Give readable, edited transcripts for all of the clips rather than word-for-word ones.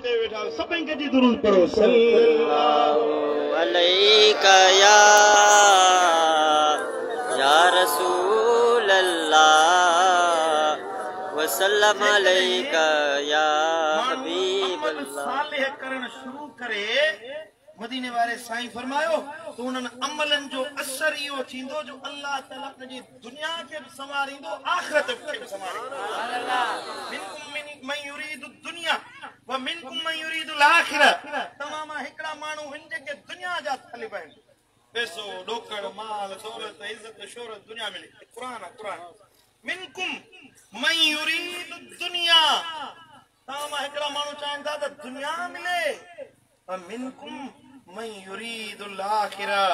ते वेठा सभई गॾिजी दुरूद पढ़ो सल्लल्लाहु अलैका या रसूल अल्लाह वसल्लम अलैका या हबीब अल्लाह। सालेह करण शुरू करे मदीने वाले साईं फरमायो तो उन्हनि अमलनि जो असर इहो थींदो जो अल्लाह ताला जी दुनिया खे बि संवारींदो आख़िरत खे बि संवारींदो। मिनकुम मन युरीदु दुनिया व मिनकुम मन युरीदु आखिरह। तमाम हिकड़ा माण्हू हिन जेके दुनिया जा तलिब आहिनि, पैसो ॾोकड़ माल दौलत इज़त शोहरत दुनिया मिले। क़ुरान मिनकुम मन युरीदु दुनिया, तमाम हिकड़ा माण्हू चाहिनि था त दुनिया मिले। मिनकुम मन युरीदुल आखिरह,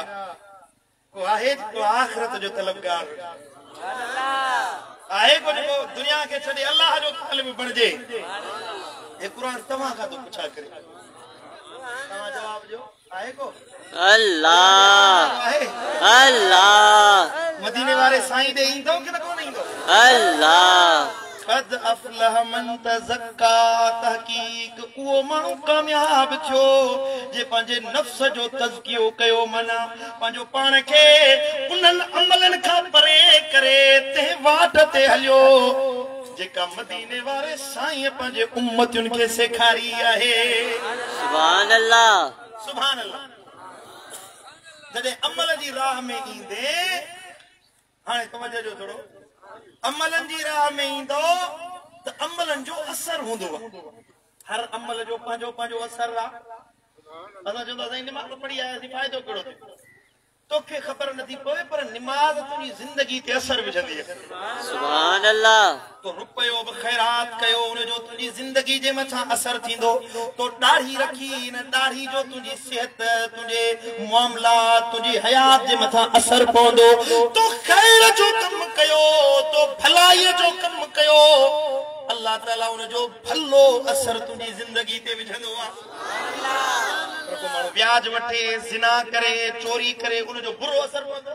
को आहे को आखिरत जो तलबगार आहे, को जो दुनिया के छॾे अल्लाह जो तालिब बणिजे। ये कुरान तव्हां खां थो पुछा करे, तव्हां जवाब ॾियो। आहे को अल्लाह आहे? अल्लाह मदीने वाले साईं ॾे ईंदो कि न कोन ईंदो? अल्लाह क़द अफ़लह मन तज़क्का, तहक़ीक़ उहो माण्हू कामयाब थियो जे पंहिंजे नफ़्स जो तज़कियो कयो, माना पंहिंजो पाण खे उन्हनि अमलनि खां परे करे तंहिं वाट ते हलियो जेका मदीने वारे साईं पंहिंजे उम्मतियुनि खे सेखारी आहे। सुभान अल्लाह सुभान अल्लाह। जॾहिं अमल जी राह में ईंदे, हाणे तवजो जो थोरो, अमलनि जी राह में ईंदो त अमलनि जो असर हूंदो आहे। हर अमल जो पंहिंजो पंहिंजो असर आहे। असां चवंदा साईं निमाज़ पढ़ी आयासीं, फ़ाइदो कहिड़ो थियो? तोखे ख़बर नथी पवे पर निमाज़ तुंहिंजी ज़िंदगी ते असर विझंदी आहे। सुभान अल्लाह। तो रुपयो बि ख़ैरात कयो, उनजो तुंहिंजी ज़िंदगी जे मथां असर थींदो। तो ॾाढ़ी रखी, न ॾाढ़ी जो तुंहिंजी सिहत, तुंहिंजे मामलात, तुंहिंजी हयात जे मथां असर पवंदो। तो ख़ैर जो कमु कयो, तो भलाईअ जो कमु कयो, अल्लाह ताला उनजो भलो असर तुंहिंजी ज़िंदगी ते विझंदो आहे। को माण्हू व्याज वठे, ज़िना करे, चोरी करे, उनजो बुरो असर पवंदो।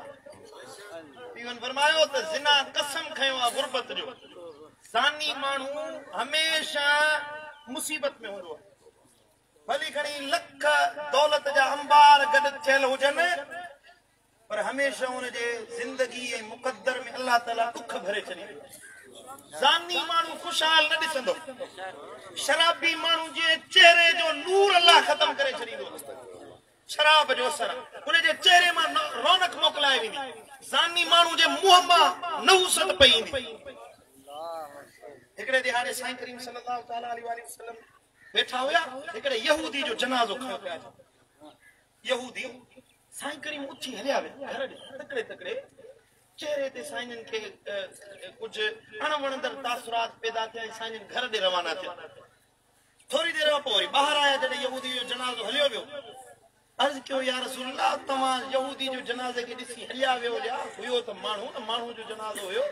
पीवन फरमायो त ज़िना कसम खयो आहे गुरबत जो। ज़ानी माण्हू हमेशा मुसीबत में हूंदो आहे। भली घणी लख दौलत जा अंबार गॾु थियल हुजनि, पर हमेशा हुनजे ज़िंदगी ऐं मुक़द्दर में अल्लाह ताला दुख भरे छॾींदो। ज़ानी माण्हू खुशहाल न ॾिसंदो। शराबी माण्हू जे चेहरे जो नूर अल्लाह ख़तम करे छॾींदो। शराब जो असर उनजे चेहरे मां रौनक मोकिलाए वेंदी। ज़ानी माण्हू जे मुंहं मां नहुसत पई ईंदी। हिकिड़े ॾिहाड़े साईं करीम सल्लल्लाहु तआला अलैहि वसल्लम वेठा हुया, हिकिड़े यहूदी जो जनाज़ो खयो पिया। यहूदी साईं करीम उथी हलिया विया घर ॾे, तकड़े तकड़े चेहरे ते साईं खे कुछ अणवणंदड़ तासुरात पैदा थिया। साईं घर ॾे रवाना थिया। थोरी देर खां पोइ वरी ॿाहिरि आया। जॾहिं यहूदी जो जनाज़ो हलियो वियो, अर्ज़ कयो या रसूल अल्लाह, तव्हां यहूदी जो जनाज़े खे ॾिसी हलिया वियो हुयो त माण्हू जो जनाज़ो हुयो।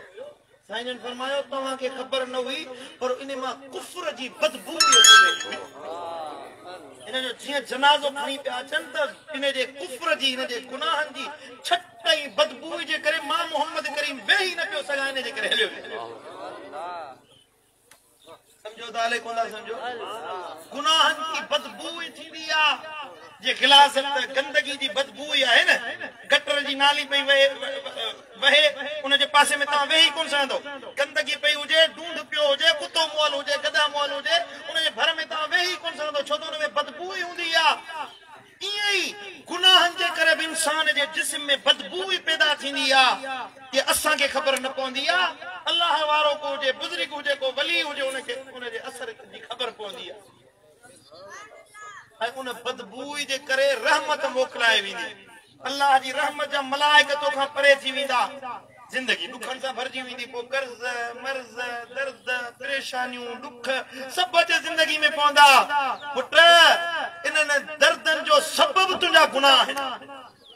साईं जन फरमायो तव्हांखे ख़बर न हुई, पर इन मां कुफ्र जी बदबू इन जो जीअं जनाज़ो खणी पिया अचनि त इन जे कुफ्र जी, इन जे गुनाहनि जी छटई बदबू जे करे मां मोहम्मद करीम वेही न पियो सघां, इन जे करे हलियो। समझो था हले कोन था समझो? गुनाहनि जी बदबू थींदी आहे। जे गिलास गंदगी जी बदबू आहे न, गटर जी नाली पई वहे, उनजे पासे में तव्हां वेही कोन सघंदो। गंदगी पई हुजे, ढूंढ पियो हुजे, कुतो मुअल हुजे, गधा मुअल हुजे, उनजे भर में तव्हां वेही कोन सघंदो, छो त हुन में बदबू ई हूंदी आहे। ईअं ई गुनाहनि जे करे बि इंसान जे जिस्म में बदबू ई पैदा थींदी आहे। ये असांखे ख़बर न पवंदी आहे। अल्लाह वारो को हुजे, बुज़ुर्ग हुजे, को वली हुजे, उनखे उनजे असर जी ख़बर पवंदी आहे। ऐं उन बदबू जे करे रहमत मोकिलाए वेंदी। अल्लाह जी रहमत जा मलाइक तोखां परे थी वेंदा। जिंदगी दुखनि सां भरिजी वेंदी। पोइ कर्ज़, मर्ज़, दर्द, परेशानियूं, दुख सभु अचे ज़िंदगी में पवंदा। पुट, इन्हनि दर्दनि जो सबबु तुंहिंजा गुनाह आहिनि।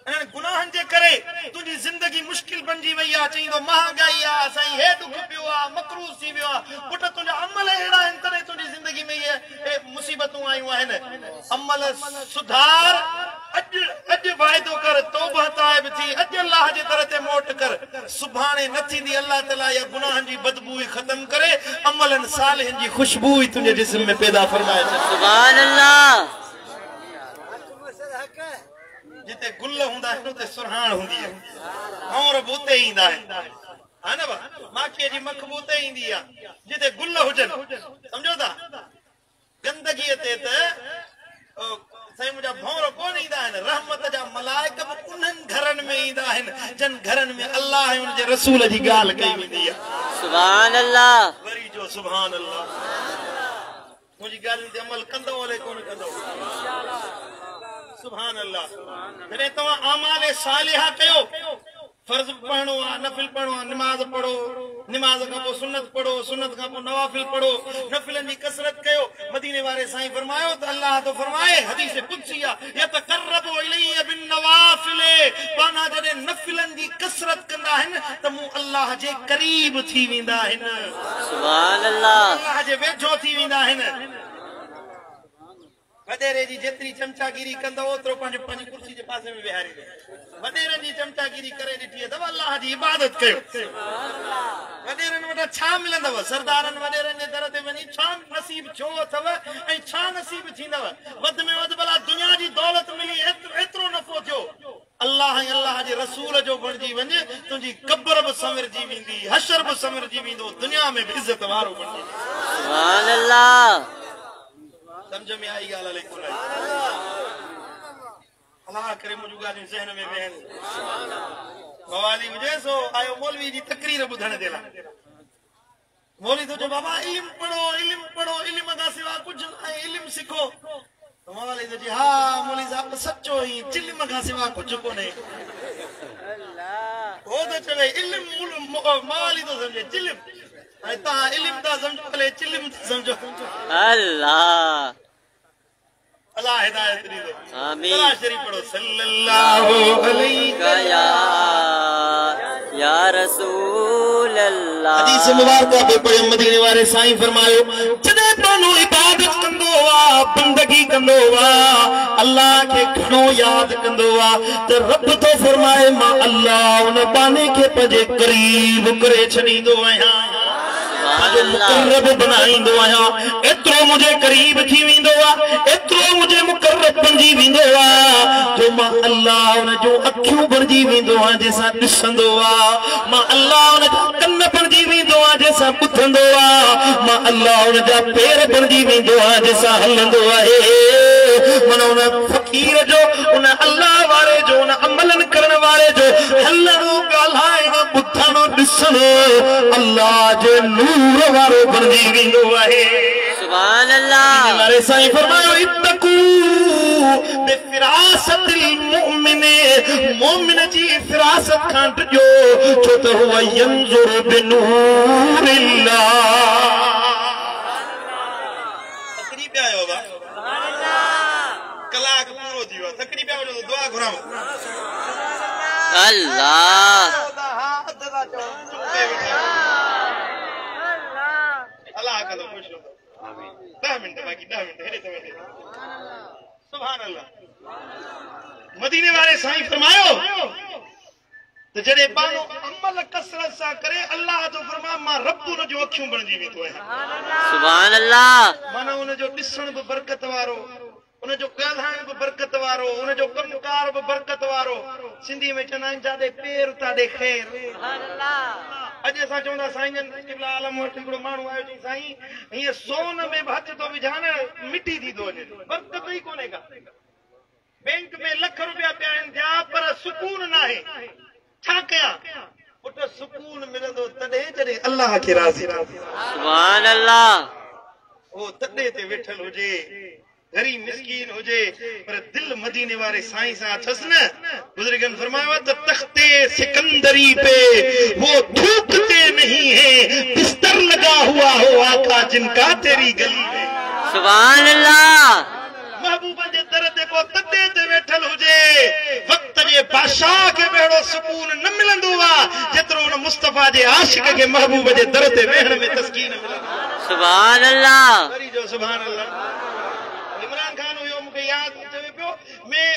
इन्हनि गुनाहनि जे करे तुंहिंजी ज़िंदगी मुश्किल बणिजी वई आहे। चईंदो महांगाई आहे, साईं हे दुख पियो आहे, मकरूज़ थी वियो आहे। पुट, तुंहिंजा अमल अहिड़ा आहिनि तॾहिं तुंहिंजी ज़िंदगी में इहे मुसीबतूं आयूं आहिनि। अमल सुधार, अॼु वाइदो कर तौबह ताइब थी अज अल्लाह जे दर ते मोट कर सुभाणे न थींदी अल्लाह ताला या गुनाहन जी बदबू खत्म करे अमलन सालिहन जी खुशबू तुझे जिस्म में पैदा फरमाए सुभान अल्लाह जिते गुल हुंदा है उते सुरहान हुंदी है और बूते ईंदा है हा न बा माखी जी मखबूते ईंदी है जिते गुल हुजन समझो ता गंदगी ते सही मुझा भौर कोन ईंदा है रहमत जा मलाइक उन्हन घरन में ईंदा है जन घरन में अल्लाह है उनजे रसूल जी गाल कई वेंदी है सुभान अल्लाह वरी जो सुभान अल्लाह मुझी गाल ते अमल कंदो ओले कोन कंदो सुभान अल्लाह जॾहिं तव्हां आमाल सालिहा कयो फर्ज पढ़णो आहे नफिल पढ़णो आहे नमाज पढ़ो नमाज खां पोइ सुन्नत पढ़ो सुन्नत खां पोइ नवाफिल पढ़ो नफिलनि जी कसरत कयो मदीने वारे साईं फरमायो त अल्लाह तो फरमाए हदीस कुदसी आहे यतकर्रबु इलैया बिन नवाफिल पाना जॾहिं नफिलनि जी कसरत कंदा आहिनि त मूं अल्लाह जे क़रीब थी वेंदा आहिनि सुभान अल्लाह अल्लाह जे वेझो थी वेंदा आहिनि वडेरे जी जेतरी चमचागिरी कंदो ओतरो पंहिंजी कुर्सी जे पासे में विहारी वडेरे जी चमचागिरी करे ॾिठी त अल्लाह जी इबादत कयो वडेरनि वटि छा मिलंदव सरदारनि वडेरनि जे दर ते वञी छा नसीब छो अथव ऐं छा नसीब थींदव वध में वध भला दुनिया जी दौलत मिली एतिरो नफ़ो थियो अल्लाह ऐं अल्लाह जे रसूल जो बणिजी वञे तुंहिंजी क़ब्र बि संवरजी वेंदी हशर बि संवरजी वेंदो दुनिया में बि इज़त वारो बणिजी सुभान अल्लाह समझ में आई गाल अलैकुम अल्लाह करे मुझ गालियूं ज़हन में वेहन मवाली हुजे सो आयो मौलवी जी तकरीर ॿुधण जे लाइ मौलवी तो जो बाबा इल्म पढ़ो इल्म का सिवा कुछ नहीं इल्म सीखो तो मवाली तो जी हाँ मौलवी साहब सच्चो ही इल्म का सिवा कुछ कोने वो तो चले इल्म मवाली तो समझे इल्म ता इल्म ता समझो भले इल्म समझो अल्लाह अल्लाह हिदायत दी दे आमीन सलाह शरीफ पढ़ो सल्लल्लाहु अलैहि या रसूल अल्लाह हदीस मुबारक पे पढ़े मदीने वाले साईं फरमायो जदे पानो इबादत कंदो वा बंदगी कंदो वा अल्लाह के घणो याद कंदो वा त रब तो फरमाए मां अल्लाह उन बाने के पजे करीब करे छडींदो आया जो मुकर्रब बनाईंदो आया एतरो मुझे करीब थी वेंदो आ एतरो मुझे मुकर्रब बणजी वेंदो आ जो मां अल्लाह उन जो अखियूं बणजी वेंदो आ जैसा ॾिसंदो आ मां अल्लाह उन जा कन बणजी वेंदो आ जैसा ॿुधंदो आ मां अल्लाह उन जा पेर बणजी वेंदो आ जैसा हलंदो आहे मन उन फकीर जो उन अल्लाह वारे जो उन अमलन करण वारे जो हलणो ॻाल्हाइणो ॿुधणो ॾिसणो अल्लाह जे नूर वारो बणजी वेंदो आहे सुभान अल्लाह हमारे साईं फरमायो इत्तकू बिफिरासतिल मुमिन मोमिन जी फिरासत खां ॾिजो छो त हुआ यंजुर बिनूरिल्लाह तकरी पे आयो बा सुभान अल्लाह कलाक पूरो थी वियो तकरी पे आयो दुआ घुरां अल्लाह अल्लाह का खुश हो 10 मिनट बाकी 10 मिनट हेरे तो वेठे सुभान अल्लाह मदीने वाले साईं फरमायो तो जड़े बानो अमल कसरत सा करे अल्लाह तो फरमा मां रब उन जो अखियूं बणजी वेंदो आहे सुभान अल्लाह माना उन जो ॾिसण बि बरकत वारो उन जो ॻाल्हाइण बि बरकत वारो उन जो कमकार बि बरकत वारो सिंधी में चवंदा आहिनि जाॾे पेर ताॾे ख़ैर सुभान अल्लाह अॼु असां चवंदा साईं जन क़िबला आलम वटि हिकिड़ो माण्हू आयो चई साईं हीअं सोन में बि हथ तो विझान मिटी थी थो वञे बरकत ई कोन्हे का बैंक में लख रुपया पिया आहिनि थिया पर सुकून नाहे छा कयां पुट सुकून मिलंदो तॾहिं जॾहिं अल्लाह खे राज़ी सुभान अल्लाह वो तॾहिं ते वेठल हुजे गरीब मिस्कीन हुजे पर दिल मदीने वाले साईं सां अथसि न बुजुर्गन फरमाया त तख्ते सिकंदरी पे वो थूकते नहीं है बिस्तर लगा हुआ हो आका जिनका तेरी गली में सुभान अल्लाह महबूब जे दर ते को तॾे ते वेठल हुजे वक्त जे बादशाह के बेड़ो सुकून न मिलंदो आ जेतिरो उन मुस्तफा जे आशिक के महबूब जे दर ते वेहण में तस्कीन मिलंदी सुभान अल्लाह वरी जो सुभान अल्लाह इमरान खान हुयो मूंखे यादि चवे पियो मैं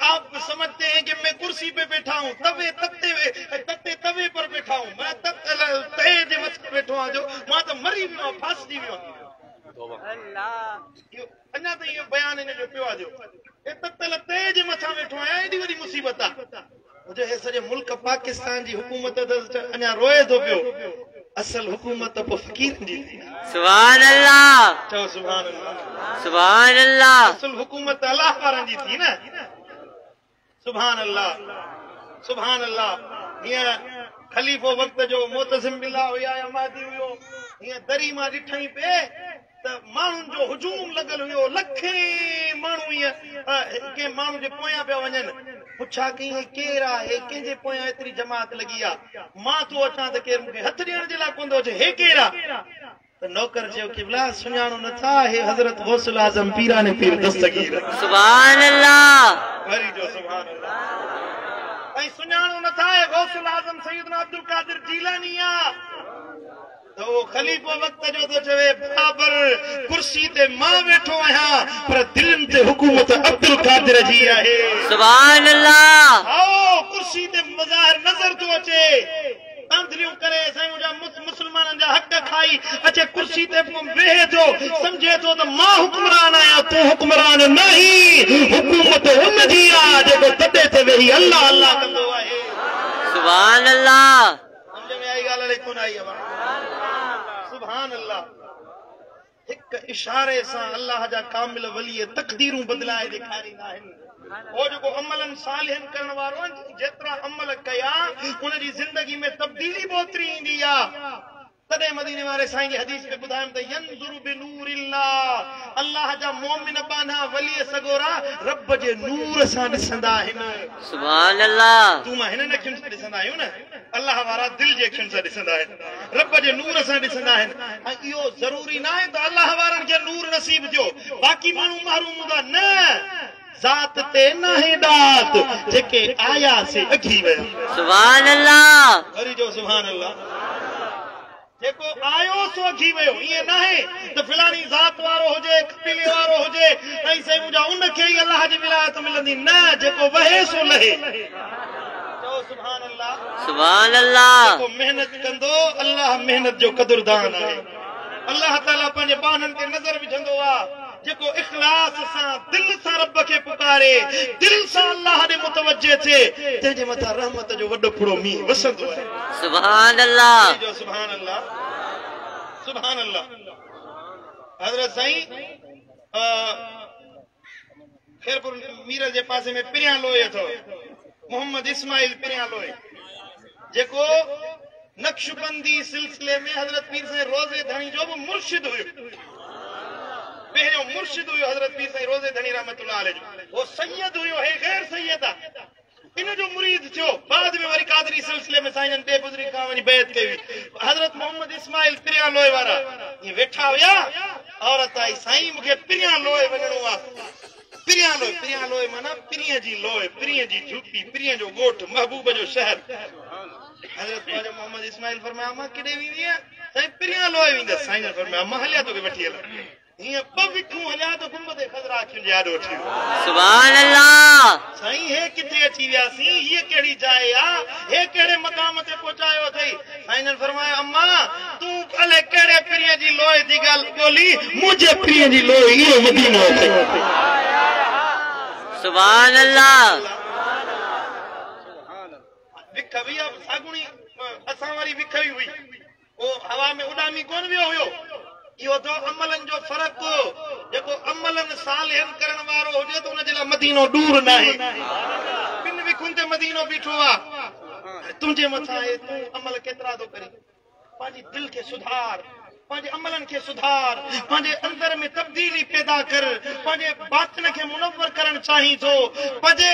आप समझते हैं कि मैं कुर्सी पे बैठा हूँ, तते तवे पर बैठा हूँ, मैं तए जे मथे बैठो आहियां जो मां त मरी वियो आहियां, फासजी वियो आहियां। अञा त इहो बयान हिन जो पियो आहे जो हे ततल ते जे मथां वेठो आहियां, एॾी वॾी मुसीबत आहे जो हे सॼे मुल्क पाकिस्तान जी हुकूमत अञा रोए थो पियो। असल हुकूमत पोइ फ़कीरनि जी थी। सुभान अल्लाह, चओ सुभान अल्लाह। सुभान अल्लाह। असल हुकूमत अल्लाह वारनि जी थी न। सुभान अल्लाह, सुभान अल्लाह। हीअं ख़लीफ़ो वक़्त जो मोतसिम बिल्लाह हुया या महदी हुयो, हीअं दरी मां ॾिठई पे त माण्हुनि जो हुजूम लॻल हुयो, लखे माण्हू हीअं कंहिं माण्हू जे पोयां पिया वञनि। पुछा कई केरु आहे, कंहिंजे पोयां एतिरी जमात लॻी आहे? मां थो अचां त केरु मूंखे हथ ॾियण जे लाइ कोन थो अचे, हे केरु आहे? त नौकर चयो क़िबला सुञाणो नथा, हे हज़रत गौसुल आज़म पीराने पीर दस्तगीर। सुभान अल्लाह। वरी जो सुभान अल्लाह। ऐं सुञाणो नथा, हे गौसुल आज़म सैयदना अब्दुल कादिर जीलानी आहे। तो वो ख़लीफ़ो वक़्त जो तो चवे बराबर कुर्सी ते मां वेठो आहियां, पर दिलनि ते हुकूमत अब्दुल कादिर जी आहे। सुभान अल्लाह। आओ कुर्सी ते मज़ाहिर नज़र तो अचे, आंधलियूं करे साईं मुंहिंजा मुस्लमाननि जा हक़ खाई अचे, कुर्सी ते वेहे थो, सम्झे थो त मां हुक्मरान आहियां, तूं हुक्मरान नहीं, हुकूमत हुन जी आहे जेको तॾे ते वेही अल्लाह अल्लाह कंदो आहे। सुभान अल्लाह। सम्झ में आई ॻाल्हि अलाए कोन आई आहे? सुभान अल्लाह। हिक इशारे सां अल्लाह जा कामिल वली तक़दीरूं बदलाए ॾेखारींदा आहिनि। वो जेको अमलन सालिहन करण वारो जेतिरा अमल कया उनजी ज़िंदगी में तब्दीली बोतरी ईंदी आहे। तॾहिं मदीने वारे साईं जी हदीस में ॿुधाइनि त यंज़ुरु बिनूरिल्लाह, अल्लाह जा मोमिन बाना वली सगोरा रब जे नूर सां ॾिसंदा आहिनि। सुभान अल्लाह। तूं मां हिननि अखियुनि सां ॾिसंदा आहियूं न, अल्लाह वारा दिल जे अखियुनि सां ॾिसंदा आहिनि, रब जे नूर सां ॾिसंदा आहिनि। ऐं इहो ज़रूरी न आहे त अल्लाह वारनि खे नूर नसीब थियो, बाक़ी माण्हू महरूम हूंदा न। ज़ात ते नाहे दात, जेके आया से अखी विया। सुभान अल्लाह। वरी जो सुभान अल्लाह। जेको आयो सो अखी वियो, ईअं नाहे त फिलानी ज़ात वारो हुजे, कबीले वारो हुजे ऐं साईं मुंहिंजा उनखे ई अल्लाह जी विलायत मिलंदी, न, जेको वहे सो लहे। चओ सुभान अल्लाह। सुभान अल्लाह। जेको मेहनत कंदो, अल्लाह मेहनत जो क़दुरदान आहे। अल्लाह ताला पंहिंजे बाननि खे नज़र विझंदो आहे। जेको इख़लास सां दिल सां रब खे पुकारे, दिल सां अल्लाह ॾे मुतवज्जे थिए, तंहिंजे मथां रहमत जो वॾो फुड़ो मींहुं वसंदो आहे। सुभान अल्लाह। जो सुभान अल्लाह, सुभान अल्लाह। हज़रत साईं खैरपुर मीर जे पासे में पिरियां लोहे अथव, मोहम्मद इस्माइल पिरियां लोहे, जेको नक्शबंदी सिलसिले में हज़रत पीर साईं रोज़े धणी जो बि मुर्शिद हुयो। पहिरियों मुर्शिद हुयो हज़रत पीर साईं रोज़े धणी रहमतुल्लाह अलैह जो। वो सैयद हुयो, हे गैर सैयद आहे, इन जो मुरीद थियो। बाद में वरी कादरी सिलसिले में साईं टे बुज़ुर्ग खां वञी बैत कई। हज़रत मोहम्मद इस्माइल पिरियां लोहे वारा ये वेठा हुया, औरत आई, साईं मूंखे पिरियां लोहे वञणो आहे। पिरियां लोहे माना पिरियां जी लोहे, पिरियां जी झूपी, पिरियां जो ॻोठ, महबूब जो शहर। हज़रत ख्वाजा मोहम्मद इस्माइल फरमाया मां किॾे वेंदी आहियां? साईं पिरियां लोहे वेंदसि। साईं ने फरमाया मां हलिया तोखे वठी हलां। हीअं ॿ विखूं हलिया त गुंबद ख़ज़रा अखियुनि जे आॾो थी वियो। सुभान अल्लाह। साईं हे किथे अची वियासीं, हीअ कहिड़ी जाइ आहे, हे कहिड़े मक़ाम ते पहुचायो अथई? साईं ने फरमाया अम्मा तूं भले कहिड़े पिरीअ जी लोहे जी ॻाल्हि ॿोली, मुंहिंजे पिरीअ जी लोहे इहो मदीनो अथई। सुभान अल्लाह। विख हुई सागुणी असां वारी विख हुई, वो हवा में उॾामी कोन वियो हुयो। इहो तो अमलन जो फ़र्क़, जेको अमलन सालिहन करण वारो हुजे त उनजे लाइ मदीनो दूर नाहे। ॿिनि विखुनि ते मदीनो बीठो आहे। तुंहिंजे मथां आहे, तूं अमल केतिरा थो करे। पंहिंजी दिल खे सुधार, पंहिंजे अमलन खे सुधार, पंहिंजे अंदर में तब्दीली पैदा कर, पंहिंजे बातिन खे मुनव्वर करण चाहीं थो, पंहिंजे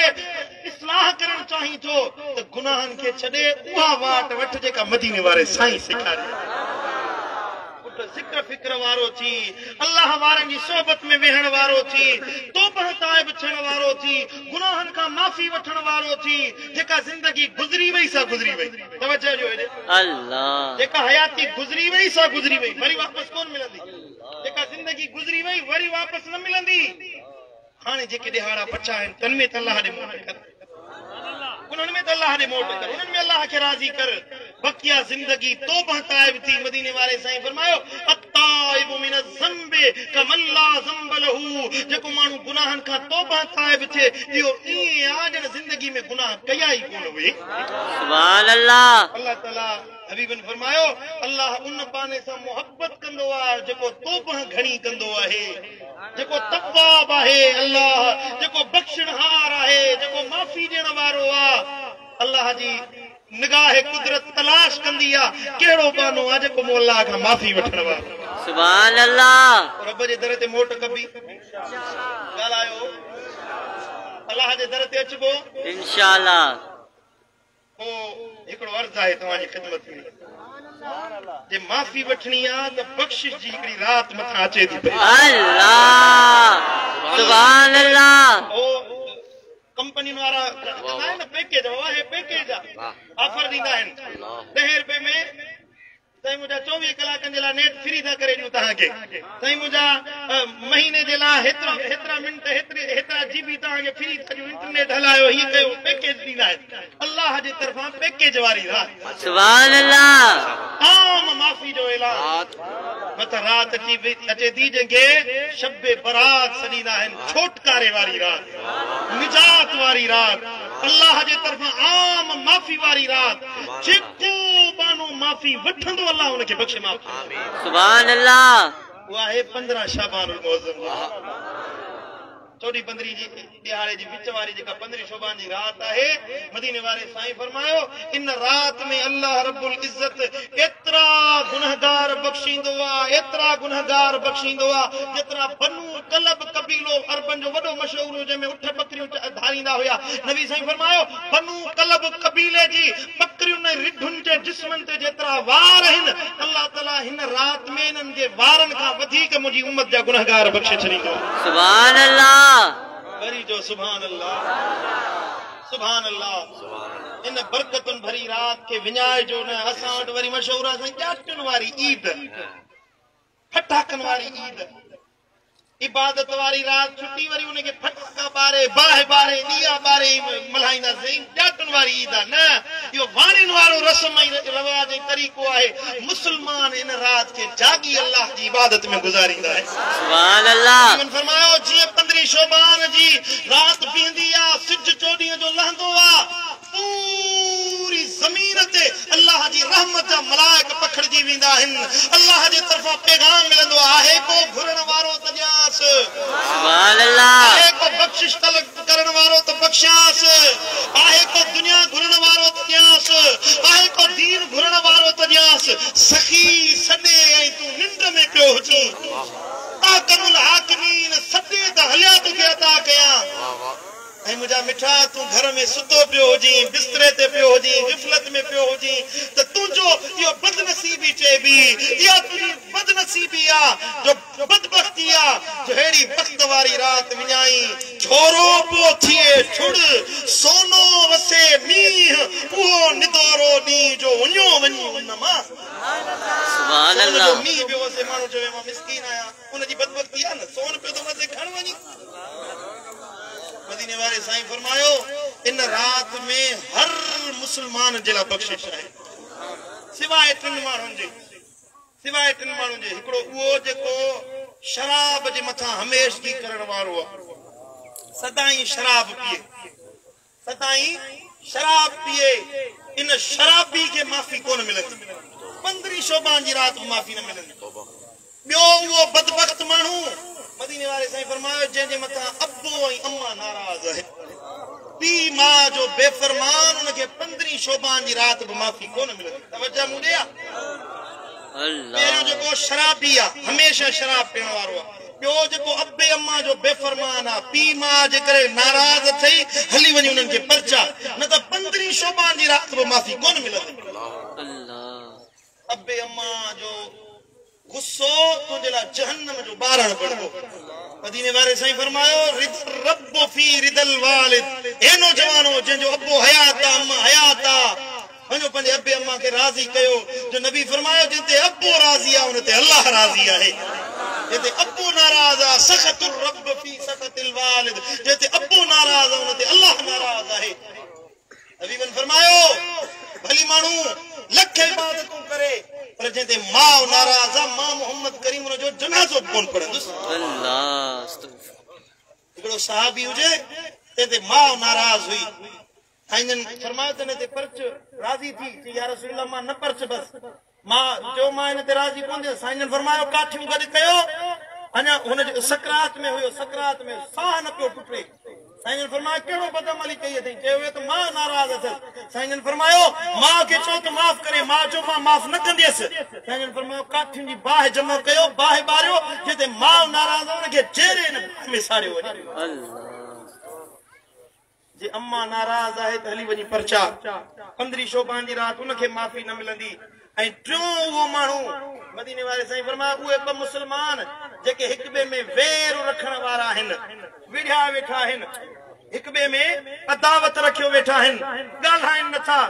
इस्लाह करण चाहीं थो त गुनाहनि खे छॾे उहा वाट वठ जेका मदीने वारे साईं सेखारे। ज़िक्र फिक्र वारो थी, अल्लाह वारनि जी सोबत में वेहण वारो थी, तौबह ताइब थियण वारो थी, गुनाहनि खां माफ़ी वठण वारो थी। जेका ज़िंदगी गुज़री वई सा गुज़री वई, तवज्जो जो हेॾे अल्लाह, जेका हयाती गुज़री वई सा गुज़री वई, वरी वापसि कोन मिलंदी। जेका ज़िंदगी गुज़री वई वरी वापसि न मिलंदी। हाणे जेके ॾिहाड़ा पचा आहिनि तन में त अलाह ॾे मोट कर, उन्हनि में त अलाह ॾे मोट कर, उन्हनि में अलाह खे राज़ी कर। बकिया ज़िंदगी तौबह ताइब थी। मदीने वारे साईं फरमायो अत्ताइबु मिन ज़ंबि कमन ला ज़ंब लहू, जेको माण्हू गुनाहनि खां तौबह ताइब थिए इहो ईअं आहे ॼण ज़िंदगी में गुनाह कया ई कोन हुई। सुभान अल्लाह। अल्लाह ताला हबीबन फरमायो अल्लाह उन पाने सां मोहब्बत कंदो आहे जेको तौबह घणी कंदो आहे, जेको तव्वाब आहे, अल्लाह जेको बख़्शणहार आहे, जेको माफ़ी ॾियण वारो आहे। अल्लाह जी निगाह कुदरत तलाश कंदी आहे कहिड़ो बानो आहे जेको मूं अल्लाह खां माफ़ी वठण वारो। सुभान अल्लाह। रब जे दर ते मोट कबी ॻाल्हायो, अल्लाह जे दर ते अचबो इंशाअल्लाह। पोइ हिकिड़ो अर्ज़ु आहे तव्हांजी ख़िदमत में, जे माफ़ी वठणी आहे त बख़्शिश जी हिकिड़ी राति मथां अचे थी पई। अल्लाह सुभान अल्लाह। कंपनियुनि वारा न पैकेज वाहे पैकेज ऑफर ॾींदा आहिनि 10 रुपए में साईं मुंहिंजा 24 कलाकनि जे लाइ नेट फ्री था करे ॾियूं तव्हांखे, साईं मुंहिंजा महीने जे लाइ हेतिरा मिंट हेतिरा जीबी तव्हांखे फ्री था ॾियूं, इंटरनेट हलायो, हीअ कयो, पैकेज ॾींदा आहिनि अल्लाह जे तरफ़ां पैकेज वारी राति। सुभान अल्लाह। आम माफ़ी जो ऐलान मथां राति अचे थी जंहिंखे शब बरात सॾींदा आहिनि, छोटकारे वारी राति, निजात वारी राति, अल्लाह जे तरफ़ां आम माफ़ी वारी राति। जेको बानो माफ़ी वठंदो अल्लाह हुनखे बख़्शे माफ़ी। सुभान अल्लाह। उहा आहे 15 शाबानुल मुअज़्ज़म, 14 15 जी ॾिहाड़े जी विच वारी जेका 15 शोबान जी रात आहे। मदीने वारे साईं फरमायो इन रात में अल्लाह रब्बुल इज्जत एतिरा गुनहगार बख़्शींदो आहे, एतिरा गुनहगार बख़्शींदो आहे जेतिरा बनु कलब कबीलो अरबन जो वॾो मशहूर जंहिंमें उठ बकरियूं धारींदा हुया। नबी साईं फरमायो बनु कलब कबीले जी बकरियुनि ऐं रिढुनि जे जिस्मनि ते जेतिरा वार आहिनि अल्लाह ताला हिन रात में इन्हनि जे वारनि खां वधीक मुंहिंजी उम्मत जा गुनहगार बख़्शे छॾींदो। सुभान अल्लाह। वरी जो सुभान अल्लाह, सुभान अल्लाह। इन बरकतुनि भरी रात खे विञाए जो न। असां वटि वरी मशहूर आहे ॼाटियुनि वारी ईद, फटाकनि वारी ईद, इबादत वारी रात छुट्टी, वरी उनखे फटाका ॿारे बाहि ॿारे ॾीया ॿारे मल्हाईंदासीं। ॼाटियुनि वारी ईद आहे न, इहो वाणियुनि वारो रस्म ऐं रवाज ऐं तरीक़ो आहे। मुस्लमान इन रात खे जागी अल्लाह जी इबादत में गुज़ारींदा आहिनि। सुभान अल्लाह। फरमायो जीअं 15 शोबान जी रात पींदी आहे, सिज 14 जो लहंदो आहे, पूरी ज़मीन ते अल्लाह जी रहमत जा मलाइक पखड़जी वेंदा आहिनि। अल्लाह जे तरफ़ां पैगाम मिलंदो आहे को घुरण वारो त ॾियांस, सुभान अल्लाह। आहे को बख़्शिश तलब करण वारो त बख़्शास, आहे को दुनिया घुरण वारो त ॾियांस, आहे को दीन घुरण वारो त ॾियांस। सखी सॾे ऐं तूं निंड में पियो हुजी, आकमुल हाकिमीन सॾे त हलिया तोखे अता कयां। ऐं मुंहिंजा मिठा तूं घर में सुतो पियो हुजी, बिस्तरे ते पियो हुजी, ग़िफ़लत में पियो हुजी त तुंहिंजो इहो बदनसीबी चइबी, इहा तुंहिंजी बदनसीबी आहे जो बदबख्ती आहे जो अहिड़ी बख़्त वारी राति विञाई। छोरो पियो थिए छुड़ सोनो वसे मींहुं, उहो निदोरो ॾींहुं जो वञो वञी उन मां। सुभान अल्लाह। मींहुं पियो वसे, माण्हू चवे मां मिस्कीन आहियां, उनजी बदबख्ती आहे न, सोन पियो थो वसे खण वञी। मदीने वारे साईं फरमायो इन रात में हर मुसलमान जे लाइ बख़्शिश आहे सिवाय 3 माण्हुनि जे, सिवाय 3 माण्हुनि जे। हिकिड़ो उहो जेको शराब जे मथां हमेशगी करण वारो आहे, सदाई शराब पीए, सदाई शराब पीए, इन शराबी खे माफ़ी कोन मिलंदी। 15 शोबान जी रात में माफ़ी न मिलंदी। ॿियो उहो बदबख्त माण्हू मदीने वारे साईं फरमायो जंहिंजे मथां अब्बो ऐं अम्मा नाराज़ आहे, पीउ मां जो बेफरमान, उनखे 15 शोबान जी राति बि माफ़ी कोन मिलंदी। तवज्जो मूं ॾिया। पहिरियों जेको शराबी आहे, हमेशह शराब पीअण वारो आहे। ॿियो जेको अब्बे अम्मा जो बेफरमान आहे, पीउ मां जे करे नाराज़ अथई, हली वञी उन्हनि खे पर्चा, न त 15 शोबान जी राति बि माफ़ी कोन मिलंदी। अब्बे अम्मा जो गुस्सो तुंहिंजे लाइ जहन्नम जो ॿारण बणिबो। मदीने वारे साईं फरमायो रब्बु फी रिदल वालिद, ए नौजवानो जंहिंजो अब्बो हयात आहे, अम्मा हयात आहे, वञो पंहिंजे अब्बे अम्मा खे राज़ी कयो। जो नबी फरमायो जिते अब्बो राज़ी आहे उन ते अल्लाह राज़ी आहे, जिते अब्बो नाराज़ आहे सख़तुर रब्ब फी सख़तिल वालिद जेते अब्बू नाराज है उनते अल्लाह नाराज है हबीबन फरमायो भली मानू लख इबादतूं करे पर जेते मां नाराज है मां मोहम्मद करीम जो जनाज़ो कोन पढ़ंदुस अल्लाह हिकिड़ो सहाबी हुजे तेते मां नाराज हुई साईं फरमायो तने ते पर्च राजी थी कि या रसूल अल्लाह मां न पर्च बस मां जो मां इन ते राजी कोन साईं फरमायो काठियूं गड कयो अञा हुन जो सकरात में हुयो सकरात में साह न पियो टुटे साईं फरमायो केड़ो बदअमली कई अथई चयो त मां नाराज अथस साईं फरमायो मां के चो त माफ करे मां जो मां माफ न कंदियस साईं फरमायो काठियुनि जी बाहि जमा कयो बाहि बारियो जेते मां नाराज उन खे जेरे न में साड़ियो वञे जे अम्मा नाराज आहे त हली वञी परचा 15 शोबान जी रात उनखे माफ़ी न मिलंदी ऐं टियों उहो माण्हू मदीने वारे साईं फरमाया उहे ॿ मुस्लमान जेके हिक ॿिए में वेर रखण वारा आहिनि विढ़िया वेठा आहिनि हिक ॿिए में अदावत रखियो वेठा आहिनि ॻाल्हाइनि नथा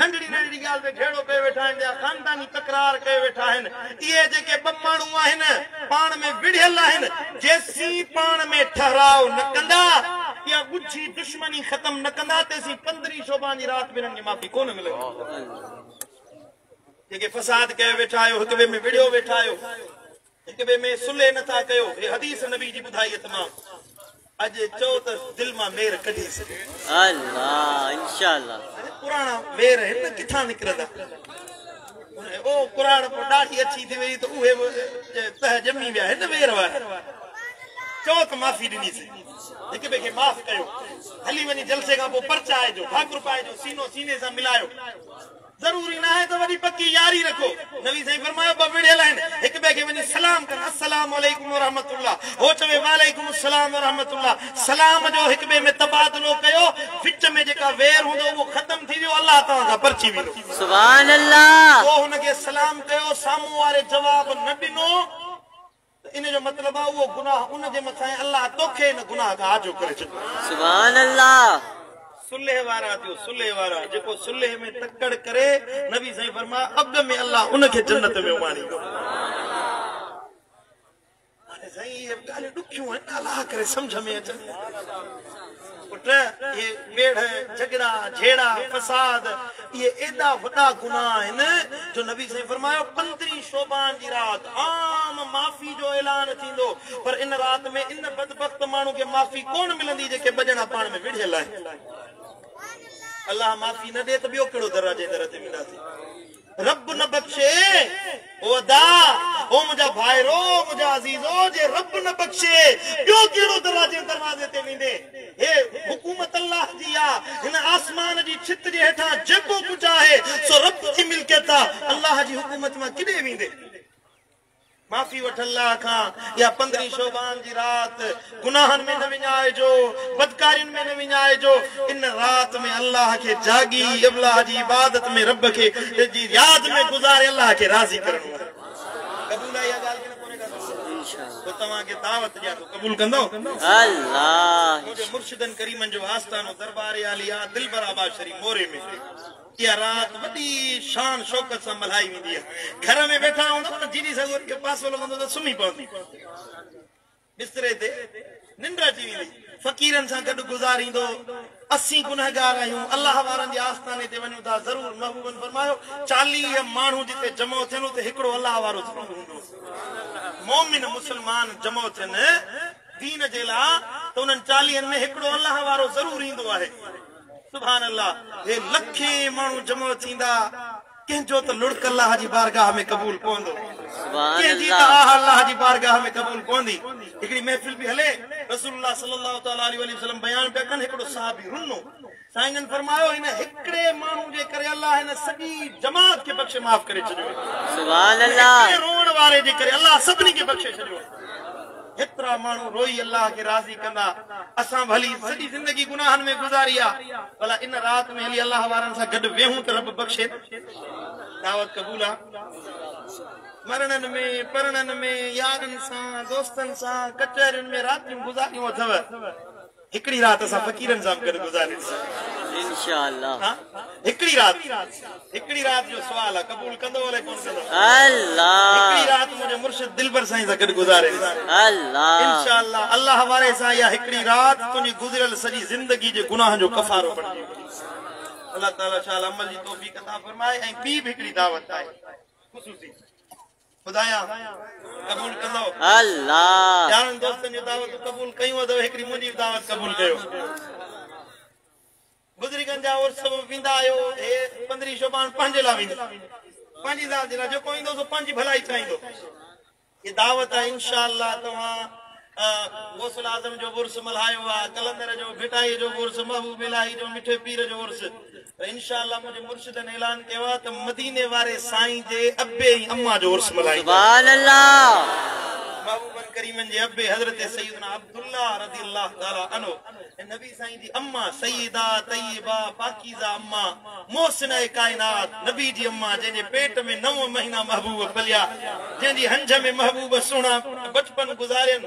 नंढड़ी नंढड़ी ॻाल्हि में घेड़ो कयो वेठा आहिनि ख़ानदानी तकरार कयो वेठा आहिनि इहे जेके ॿ माण्हू आहिनि पाण में विढ़ियल आहिनि जेसीं पाण में ठहराव न कंदा या ॻुझी दुश्मनी ख़त्म न कंदा तेसीं 15 शोबान जी रात में हिननि खे माफ़ी कोन मिलंदी जेके फसाद कयो वेठा आहियो हिक ॿिए में विढ़ियो वेठा आहियो हिक ॿिए में सुलह नथा कयो हे हदीस नबी जी ॿुधाई तमामु अॼु चओ त दिलि मां मेर कढी सघे अल्लाह इंशाअल्लाह पुराणा वेर हिन किथां निकिरंदा ओ कुरान पोइ ॾाढी अच्छी थी वई त उहे तह ॼमी विया हिन वेर वारा चओ त माफ़ी ॾिनीसीं हिक ॿिए खे माफ़ कयो हली वञी जलसे खां पोइ परचाइजो भाकुर पाइजो सीनो सीने सां मिलायो जरूरी न आहे त वरी पक्की यारी रखो नबी साईं फरमायो ॿ विढ़ियल आहिनि हिक ॿिए खे वञी सलाम कर अस्सलाम वालेकुम व रहमतुल्लाह हो चवे वालेकुम अस्सलाम व रहमतुल्लाह सलाम जो हिक ॿिए में तबादलो कयो विच में जेका वेर हूंदो उहो ख़त्म थी वियो अल्लाह तव्हां खां परची वेंदो सुभान अल्लाह पोइ हुनखे सलाम कयो साम्हूं वारे जवाब न ॾिनो इन जो मतलब आहे उहो गुनाह उन जे मथां अल्लाह तोखे इन गुनाह खां आजो करे छॾियो सुभान अल्लाह सुलह वारा थियो सुलह वारा जेको सुलह में तकड़ करे नबी साईं फरमाया अॻ में अल्लाह उनखे जन्नत में उमाणींदो हाणे साईं इहे ॻाल्हियूं ॾुखियूं आहिनि अलाह करे सम्झ में अचनि पुट ये बेड़ झगड़ा झेड़ा फसाद ये एॾा वॾा गुनाह आहिनि जो नबी साईं फरमायो 15 शोबान जी रात आम माफ़ी जो ऐलान थींदो पर इन रात में इन बदबख्त माण्हू खे माफ़ी कोन मिलंदी जेके बजणा पाण में विढ़ियल आहिनि अल्लाह माफ़ी न दे तो बियो केड़ो दराजे दर ते मिलासी रब न बख्शे ओ अदा ओ मुजा भाईरो मुजा अजीजो जे रब न बख्शे बियो केड़ो दराजे दरवाजे ते विंदे हे हुकूमत अल्लाह जी आ इन आसमान जी छित जे हेठा जेको कुछ आहे सो रब जी मिल्कियत आ अल्लाह जी हुकूमत में किडे विंदे माफी वठ अल्लाह खां या 15 शोबान जी रात गुनाहन में न विञाइजो बदकारियुनि में न विञाइजो इन रात में अल्लाह के जागी अल्लाह जी इबादत में रब के जी याद में गुजारे अल्लाह के राजी करणो कबूल है या गाल के कोने का इंशाअल्लाह तो तवा के दावत या तो कबूल कंदो अल्लाह मुझे मुर्शिदन करीमन जो आस्थानो दरबार आलिया दिलबर आबाद शरीफ मोरे में या रात वडी शान शौकत से मल्हाई वेंदी है घर में बैठा हूंदो न जीनी सगोर के पास लॻंदो त सुम्ही पवंदी बिस्तरे ते निंड अची वेंदी फकीरन सां गॾु गुज़ारींदो 80 गुनहगार आहियूं अल्लाह वारनि जे आस्थाने ते वञूं था ज़रूर महबूबन फरमायो 40 माण्हू जिते जमो थियनि उते हिकिड़ो अल्लाह वारो ज़रूर हूंदो मोमिन मुस्लमान जमो थियनि दीन जे लाइ त उन्हनि 40 में हिकिड़ो अल्लाह वारो ज़रूर ईंदो आहे सुभान अल्लाह हे लखे माण्हू जमो थींदा कंहिंजो त लुड़क अल्लाह जी बारगाह में क़बूल पवंदो कंहिंजी त अल्लाह जी बारगाह में क़बूल पवंदी हिकिड़ी महफ़िल बि हले रसूलुल्लाह सल्लल्लाहु तआला अलैहि वसल्लम बयान पिया कनि हिकिड़ो सहाबी रुनो साईं फरमायो हिन हिकिड़े माण्हू जे करे अल्लाह हिन सॼी जमात खे बख़्शे माफ़ करे छॾियो सुभान अल्लाह रोअण वारे जे करे अल्लाह सभिनी खे बख़्शे छॾियो हेतिरा माण्हू रोई अल्लाह के राज़ी कंदा असां भली सॼी ज़िंदगी गुनाहनि में गुज़ारी आहे भला इन रात में हली अल्लाह वारनि सां गॾु वेहूं त रब बख़्शे दावत क़बूल आहे मरणनि में परणनि में यारनि सां दोस्तनि सां कचहरियुनि में रातियूं गुज़ारियूं अथव हिकिड़ी रात असां फ़क़ीरनि सां गॾु गुज़ारींदासीं इंशाअल्लाह हिकड़ी रात जो सवाल है कबूल कंदो वाले कौन कंदो अल्लाह हिकड़ी रात मुझे मुर्शिद दिलबर साईं सां गॾु गुज़ारे अल्लाह इंशाअल्लाह अल्लाह हवाले सां या हिकड़ी रात तुंहिंजी गुज़िरियल सॼी ज़िंदगी जे गुनाह जो कफ़ारो बणिजी अल्लाह ताला शाल अमल जी तौफ़ीक़ अता फरमाए ऐं ॿी बि हिकड़ी दावत आहे ख़ुसूसी खुदाया कबूल कंदो अल्लाह यारनि दोस्तनि जो दावत कबूल कयूं अथव हिकड़ी मुंहिंजी दावत कबूल कयो बुज़ुर्गनि जा उर्स वेंदा आहियो हे 15 शोबान पंहिंजे लाइ वेंदो पंहिंजी ज़ात जे लाइ जेको ईंदो सो पंहिंजी भलाई चाहींदो ये दावत आहे इंशाअल्लाह तव्हां गौसल आज़म जो उर्स मल्हायो आहे कलंदर जो भिटाई जो उर्स महबूब इलाही जो मिठे पीर जो उर्स इंशाअल्लाह मुझे मुर्शिदन ऐलान किया त मदीने वारे साईं जे अब्बे ऐं अम्मा जो उर्स मल्हाई सुभान अल्लाह महबूबन करीमन जे अब्बे हजरत सैयदना अब्दुल्लाह रज़ियल्लाहु ताला अन्हु नबी साईं जी अम्मा सैयदा तय्यबा पाकीज़ा अम्मा मोहसिन कायनात नबी जी अम्मा जंहिंजे पेट में 9 महीना महबूब पलिया जंहिंजी हंज में महबूब सुहिणा बचपन गुज़ारियनि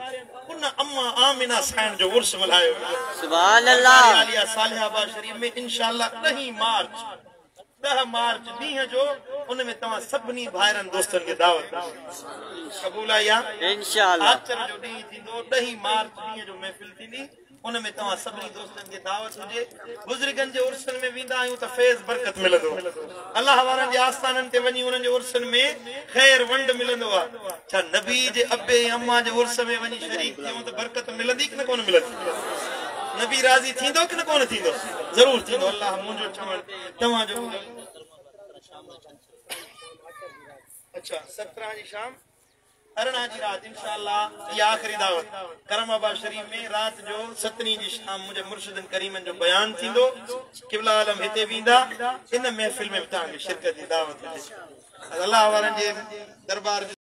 उन अम्मा आमिना साईं जो उर्स मल्हायो सुभान अल्लाह आलिया सालिहाबाद शरीफ में इंशाअल्लाह 10 मार्च ॾींहं जो उन में तव्हां सभिनी भाइरनि दोस्तनि खे दावत क़बूल आहे या इंशाअल्लाह आचर जो ॾींहुं थींदो 10 मार्च ॾींहं जो महफ़िल थींदी उन में तव्हां सभिनी दोस्तनि खे दावत हुजे बुज़ुर्गनि जे उर्सनि में वेंदा आहियूं त फैज़ बरकत मिलंदो अल्लाह वारनि जे आस्थाननि ते वञी उन्हनि जे उर्सनि में ख़ैर वंड मिलंदो आहे छा नबी जे अब्बे अम्मा जे उर्स में वञी शरीक थियूं त बरकत मिलंदी कि न कोन मिलंदी नबी राज़ी थींदो कि न कोन थींदो ज़रूर थींदो अल्लाह मुंहिंजो चवण तव्हांजो अच्छा 17 जी शाम 18 जी रात इंशाअल्लाह ये आखिरी दावत करमाबाद शरीफ में रात जो 17 जी शाम मुझे मुर्शिदन करीमन जो बयान थींदो क़िबला आलम हिते वेंदा इन महफ़िल में तव्हांखे शिरकत जी दावत अल्लाह वारनि जे दरबार